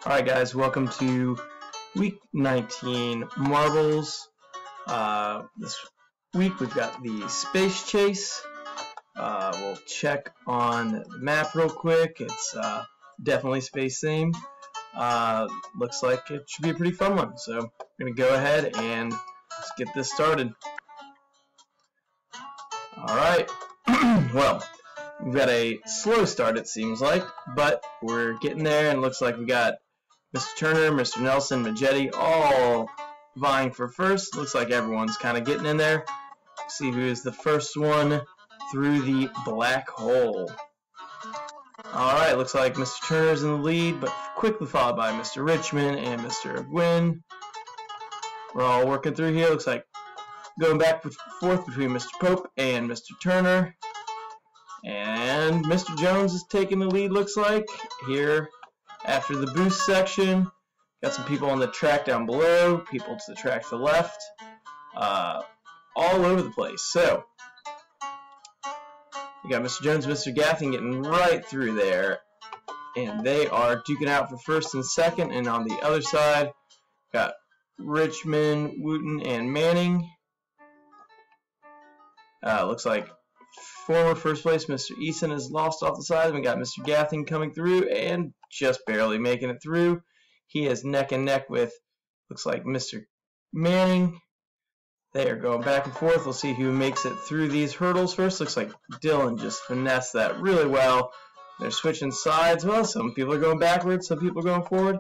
Alright guys, welcome to week 19 marbles. This week we've got the Space Chase. We'll check on the map real quick. It's definitely space themed. Looks like it should be a pretty fun one, so I'm going to go ahead and let's get this started. Alright, well, we've got a slow start it seems like, but we're getting there, and it looks like we got Mr. Turner, Mr. Nelson, Majetti, all vying for first. Looks like everyone's kind of getting in there. See who is the first one through the black hole. Alright, looks like Mr. Turner's in the lead, but quickly followed by Mr. Richmond and Mr. Gwynn. We're all working through here. Looks like going back and forth between Mr. Pope and Mr. Turner. And Mr. Jones is taking the lead, looks like, here. After the boost section, got some people on the track down below, people to the track to the left, all over the place. So, we got Mr. Jones and Mr. Gaffney getting right through there, and they are duking out for first and second. And on the other side, got Richmond, Wooten, and Manning. Looks like former first place Mr. Eason is lost off the side. We got Mr. Gaffney coming through and just barely making it through. He is neck and neck with, looks like, Mr. Manning. They are going back and forth. We'll see who makes it through these hurdles first. Looks like Dylan just finessed that really well. They're switching sides. Well, some people are going backwards, some people are going forward.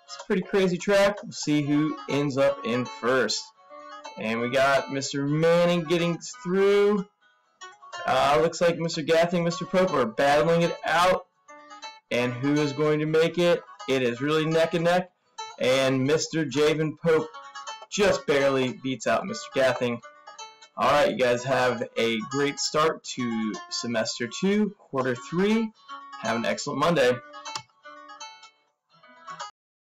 It's a pretty crazy track. We'll see who ends up in first. And we got Mr. Manning getting through. Looks like Mr. Gaffney and Mr. Pope are battling it out. And who is going to make it? It is really neck and neck. And Mr. Javen Pope just barely beats out Mr. Gaffney. Alright, you guys have a great start to semester 2, quarter 3. Have an excellent Monday.